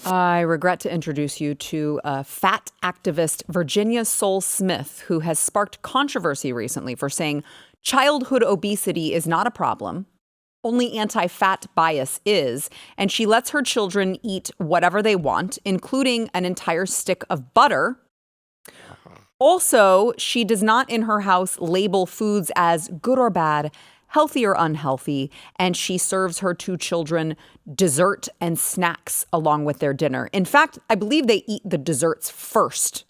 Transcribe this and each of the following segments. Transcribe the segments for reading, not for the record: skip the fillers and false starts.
I regret to introduce you to fat activist Virginia Soul Smith, who has sparked controversy recently for saying childhood obesity is not a problem. Only anti-fat bias is, and she lets her children eat whatever they want, including an entire stick of butter. Also, she does not in her house label foods as good or bad, healthy or unhealthy, and she serves her two children dessert and snacks along with their dinner. In fact, I believe they eat the desserts first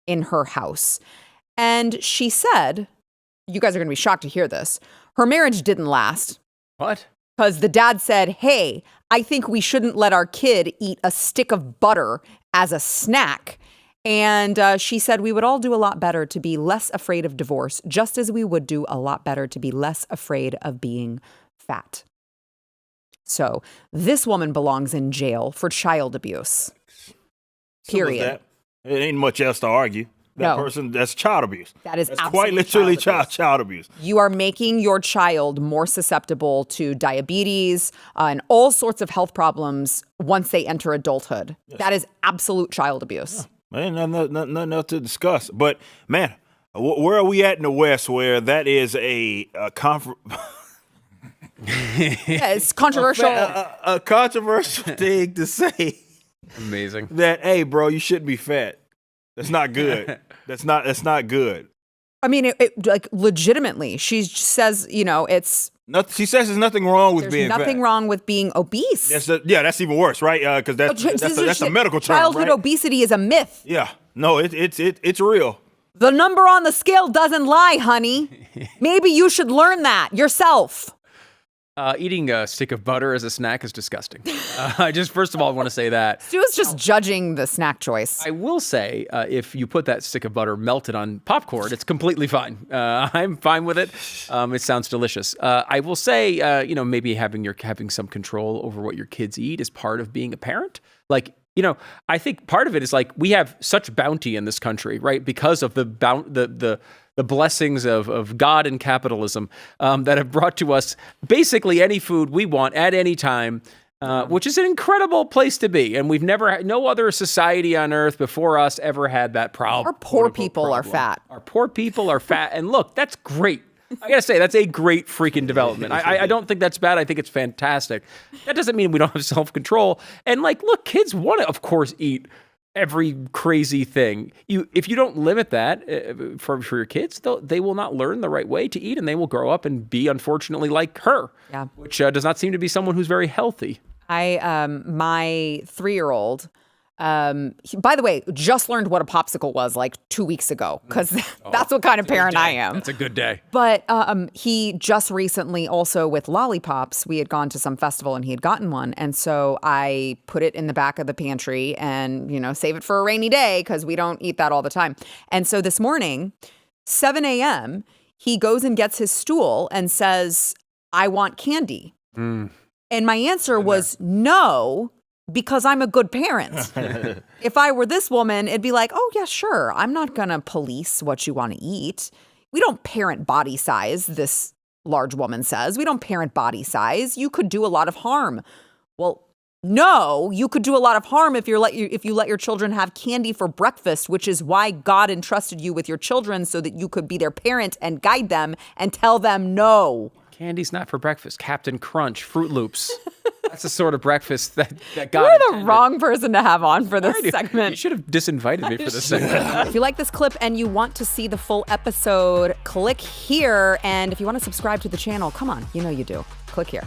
in her house. And she said, you guys are going to be shocked to hear this, her marriage didn't last. What? Because the dad said, hey, I think we shouldn't let our kid eat a stick of butter as a snack. And she said we would all do a lot better to be less afraid of divorce, just as we would do a lot better to be less afraid of being fat. So this woman belongs in jail for child abuse. Period. It ain't much else to argue. That person, that's child abuse. That's quite literally child abuse. You are making your child more susceptible to diabetes and all sorts of health problems once they enter adulthood. Yes. That is absolute child abuse. Yeah. Man, nothing else to discuss. But, man, where are we at in the West where that is a yeah, it's controversial. A controversial thing to say. Amazing. That, hey, bro, you shouldn't be fat. That's not good. That's not good. I mean, like legitimately, she says, it's. She says there's nothing wrong with being fat. There's nothing wrong with being obese. That's even worse, right? Because that's a medical term. Childhood obesity is a myth. Yeah, no, it's real. The number on the scale doesn't lie, honey. Maybe you should learn that yourself. Eating a stick of butter as a snack is disgusting. I just, first of all, want to say that. Stu is just judging the snack choice. I will say, if you put that stick of butter melted on popcorn, it's completely fine. I'm fine with it. It sounds delicious. I will say, maybe having some control over what your kids eat is part of being a parent. Like, I think part of it is like we have such bounty in this country, right? Because of the blessings of God and capitalism that have brought to us basically any food we want at any time, which is an incredible place to be. And no other society on earth before us ever had that problem. Our poor people are fat. Our poor people are fat. And look, that's great. I gotta say, that's a great freaking development. I don't think that's bad. I think it's fantastic. That doesn't mean we don't have self-control. And look, kids want to, of course, eat every crazy thing. If you don't limit that for your kids, they will not learn the right way to eat, and they will grow up and be, unfortunately, like her, which does not seem to be someone who's very healthy. My 3-year-old, by the way, just learned what a popsicle was like 2 weeks ago, because that's what kind of parent I am. That's a good day. But he just recently also with lollipops, we had gone to some festival and he had gotten one. And so I put it in the back of the pantry and, save it for a rainy day because we don't eat that all the time. And so this morning, 7 a.m., he goes and gets his stool and says, I want candy. And my answer was no, because I'm a good parent. If I were this woman, it'd be like, oh, yeah, sure. I'm not going to police what you want to eat. We don't parent body size, this large woman says. We don't parent body size. You could do a lot of harm. Well, no, you could do a lot of harm if you let your children have candy for breakfast, which is why God entrusted you with your children so that you could be their parent and guide them and tell them no. Candy's not for breakfast. Captain Crunch, Fruit Loops. That's the sort of breakfast that God You're intended. the wrong person to have on for this segment. You should have disinvited me for this segment. If you like this clip and you want to see the full episode, click here. And if you want to subscribe to the channel, come on, you know you do. Click here.